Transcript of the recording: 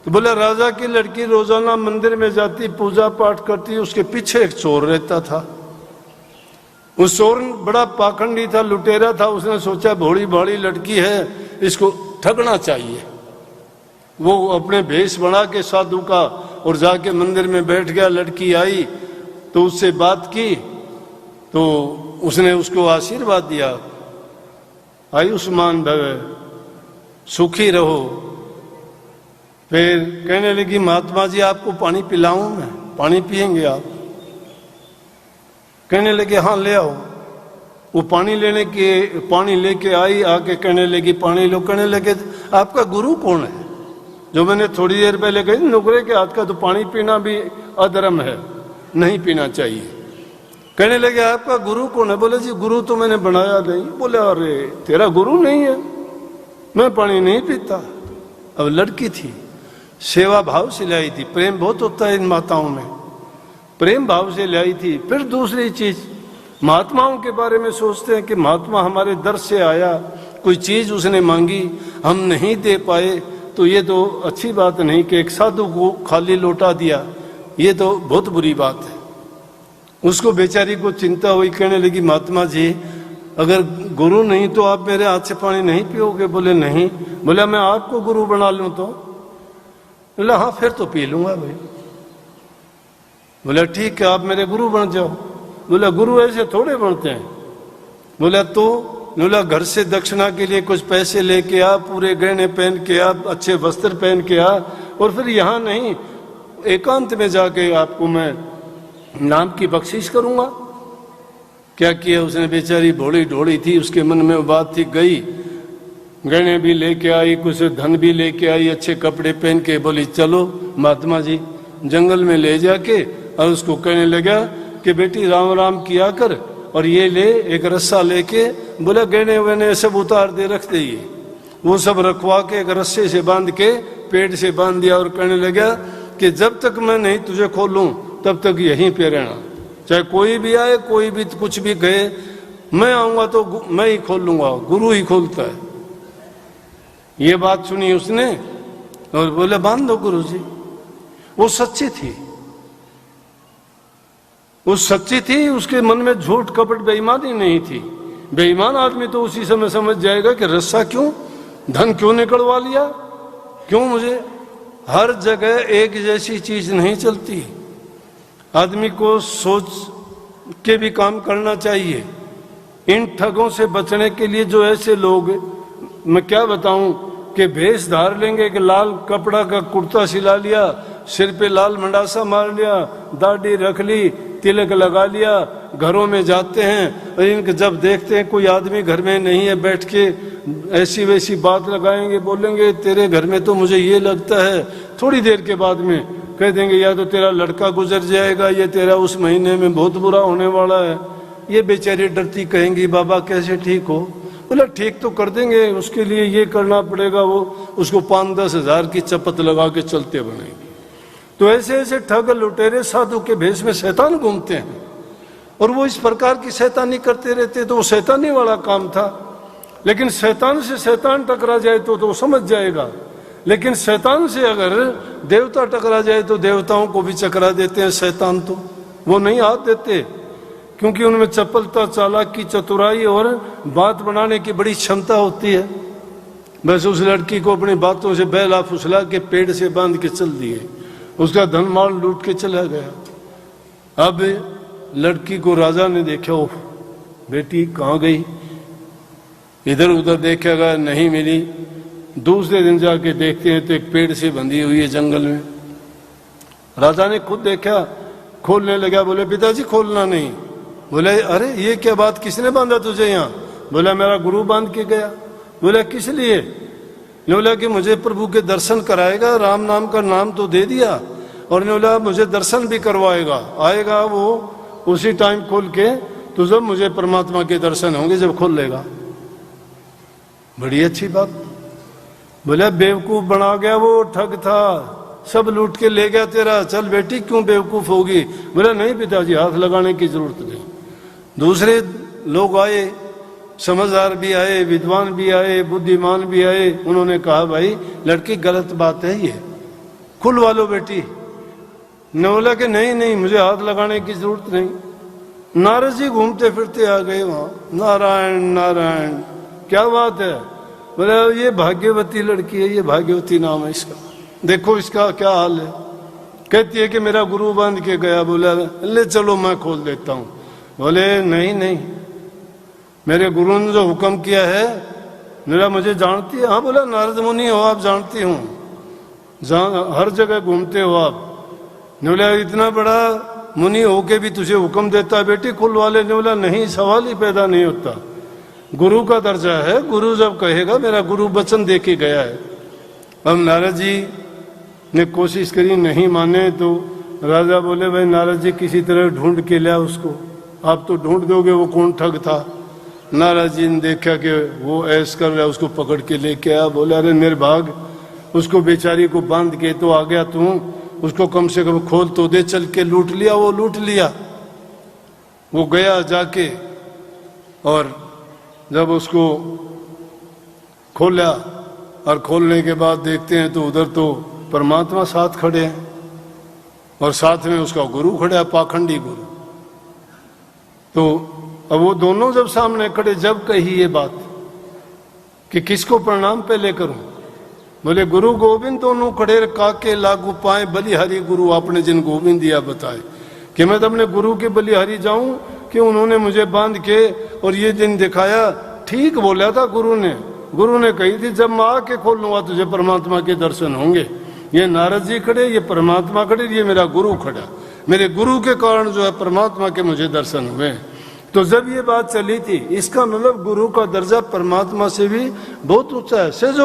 तो बोला राजा की लड़की रोजाना मंदिर में जाती, पूजा पाठ करती, उसके पीछे एक चोर रहता था। उस चोर बड़ा पाखंडी था, लुटेरा था। उसने सोचा भोली भाली लड़की है, इसको ठगना चाहिए। वो अपने भेष बना के साधु का और जाके मंदिर में बैठ गया। लड़की आई तो उससे बात की, तो उसने उसको आशीर्वाद दिया, आयुष्मान भव, सुखी रहो। फिर कहने लगी महात्मा जी आपको पानी पिलाऊं मैं, पानी पिएंगे आप? कहने लगे हाँ ले आओ। वो पानी लेके आई, आके कहने लगी पानी लो। कहने लगे आपका गुरु कौन है? जो मैंने थोड़ी देर पहले कही, नुकरे के हाथ का तो पानी पीना भी अधर्म है, नहीं पीना चाहिए। कहने लगे आपका गुरु कौन है? बोले जी गुरु तो मैंने बनाया नहीं। बोले अरे तेरा गुरु नहीं है, मैं पानी नहीं पीता। अब लड़की थी, सेवा भाव से लाई थी। प्रेम बहुत होता है इन माताओं में, प्रेम भाव से लाई थी। फिर दूसरी चीज, महात्माओं के बारे में सोचते हैं कि महात्मा हमारे दर से आया, कोई चीज उसने मांगी, हम नहीं दे पाए, तो ये तो अच्छी बात नहीं कि एक साधु को खाली लौटा दिया, ये तो बहुत बुरी बात है। उसको बेचारी को चिंता हुई, कहने लगी महात्मा जी अगर गुरु नहीं तो आप मेरे हाथ से पानी नहीं पियोगे? बोले नहीं। बोला मैं आपको गुरु बना लूं तो? बोला हाँ फिर तो पी लूंगा भाई। बोला ठीक है आप मेरे गुरु बन जाओ। बोला गुरु ऐसे थोड़े बनते हैं। बोला तो? बोला घर से दक्षिणा के लिए कुछ पैसे लेके आ, पूरे गहने पहन के आ, अच्छे वस्त्र पहन के आ, और फिर यहाँ नहीं एकांत में जाके आपको मैं नाम की बख्शिश करूंगा। क्या किया उसने? बेचारी भोली ढोली थी, उसके मन में वो बात थी, गई गहने भी लेके आई, कुछ धन भी लेके आई, अच्छे कपड़े पहन के बोली चलो महात्मा जी। जंगल में ले जाके और उसको कहने लगा कि बेटी राम राम किया कर, और ये ले एक रस्सा लेके, बोला गहने वहने सब उतार दे रख दे। ये वो सब रखवा के एक रस्से से बांध के पेट से बांध दिया और कहने लगा कि जब तक मैं नहीं तुझे खोलूं तब तक यहीं पे रहना, चाहे कोई भी आए, कोई भी कुछ भी कहे, मैं आऊंगा तो मैं ही खोल लूंगा, गुरु ही खोलता है। ये बात सुनी उसने और बोले बांध दो गुरु जी। वो सच्ची थी, वो सच्ची थी, उसके मन में झूठ कपट बेईमानी नहीं थी। बेईमान आदमी तो उसी समय समझ जाएगा कि रस्सा क्यों, धन क्यों निकलवा लिया, क्यों? मुझे हर जगह एक जैसी चीज नहीं चलती, आदमी को सोच के भी काम करना चाहिए। इन ठगों से बचने के लिए जो ऐसे लोग, मैं क्या बताऊं कि भेष धार लेंगे कि लाल कपड़ा का कुर्ता सिला लिया, सिर पे लाल मंडासा मार लिया, दाढ़ी रख ली, तिलक लगा लिया, घरों में जाते हैं और इनके जब देखते हैं कोई आदमी घर में नहीं है, बैठ के ऐसी वैसी बात लगाएंगे, बोलेंगे तेरे घर में तो मुझे ये लगता है। थोड़ी देर के बाद में कह देंगे या तो तेरा लड़का गुजर जाएगा, ये तेरा उस महीने में बहुत बुरा होने वाला है। ये बेचारी डरती कहेंगी बाबा कैसे ठीक हो? बोला ठीक तो कर देंगे, उसके लिए ये करना पड़ेगा, वो उसको 5-10 हज़ार की चपत लगा के चलते बनेगी। तो ऐसे ऐसे ठग लुटेरे साधु के भेष में शैतान घूमते हैं और वो इस प्रकार की शैतानी करते रहते। तो वो शैतानी वाला काम था, लेकिन शैतान से शैतान टकरा जाए तो समझ जाएगा। लेकिन शैतान से अगर देवता टकरा जाए तो देवताओं को भी चकरा देते हैं शैतान, तो वो नहीं हाथ देते, क्योंकि उनमें चपलता, चालाकी, चतुराई और बात बनाने की बड़ी क्षमता होती है। बस उस लड़की को अपनी बातों से बहला फुसला के पेड़ से बांध के चल दिए, उसका धन माल लूट के चला गया। अब लड़की को राजा ने देखा, ओह बेटी कहाँ गई? इधर उधर देखेगा, नहीं मिली। दूसरे दिन जाके देखते हैं तो एक पेड़ से बंधी हुई है जंगल में। राजा ने खुद देखा, खोलने लगा। बोले पिताजी खोलना नहीं। बोले अरे ये क्या बात, किसने बांधा तुझे यहाँ? बोला मेरा गुरु बांध के गया। बोला किस लिए? बोला कि मुझे प्रभु के दर्शन कराएगा, राम नाम का नाम तो दे दिया, और बोला मुझे दर्शन भी करवाएगा, आएगा वो उसी टाइम खोल के, तो जब मुझे परमात्मा के दर्शन होंगे जब खोल लेगा। बड़ी अच्छी बात। बोला बेवकूफ बना गया, वो ठग था, सब लूट के ले गया तेरा, चल बेटी क्यों बेवकूफ होगी? बोला नहीं पिताजी हाथ लगाने की जरूरत नहीं। दूसरे लोग आए, समझदार भी आए, विद्वान भी आए, बुद्धिमान भी आए, उन्होंने कहा भाई लड़की गलत बात है, खुलवा लो बेटी। ने बोला कि नहीं नहीं, मुझे हाथ लगाने की जरूरत नहीं। नारद जी घूमते फिरते आ गए वहां, नारायण नारायण, क्या बात है? बोला ये भाग्यवती लड़की है, ये भाग्यवती नाम है इसका, देखो इसका क्या हाल है। कहती है कि मेरा गुरु बांध के गया। बोला ले चलो मैं खोल देता हूं। बोले नहीं नहीं, मेरे गुरु ने जो हुक्म किया है, मेरा मुझे जानती है? हाँ। बोला नारद मुनि हो आप, जानती हूँ, हर जगह घूमते हो आप। ने बोला इतना बड़ा मुनि होके भी तुझे हुक्म देता है बेटी खुलवा ले? ने बोला नहीं, सवाल ही पैदा नहीं होता, गुरु का दर्जा है, गुरु जब कहेगा, मेरा गुरु वचन दे के गया है। अब नारद जी ने कोशिश करी, नहीं माने तो राजा बोले भाई नारद जी किसी तरह ढूंढ के लिया उसको, आप तो ढूंढ दोगे वो कौन ठग था। नारद जी ने देखा कि वो ऐस कर रहा, उसको पकड़ के लेके आया। बोला अरे निर्भाग, उसको बेचारी को बांध के तो आ गया तू, उसको कम से कम खोल तो दे, चल के लूट लिया। वो लूट लिया। वो गया जाके और जब उसको खोला और खोलने के बाद देखते हैं तो उधर तो परमात्मा साथ खड़े हैं और साथ में उसका गुरु खड़ा है, पाखंडी गुरु। तो अब वो दोनों जब सामने खड़े, जब कही ये बात कि किसको प्रणाम पहले करूं, बोले गुरु गोविंद दोनों खड़े, काके लागू पाए बलिहारी गुरु आपने जिन गोविंद दिया बताए कि मैं तो अपने गुरु के बलिहारी जाऊं कि उन्होंने मुझे बांध के और ये दिन दिखाया। ठीक बोला था गुरु ने कही थी जब मैं आके खोल लूंगा तुझे परमात्मा के दर्शन होंगे। ये नारद जी खड़े, ये परमात्मा खड़े, ये मेरा गुरु खड़ा, मेरे गुरु के कारण जो है परमात्मा के मुझे दर्शन हुए। तो जब ये बात चली थी, इसका मतलब गुरु का दर्जा परमात्मा से भी बहुत ऊंचा है। से जो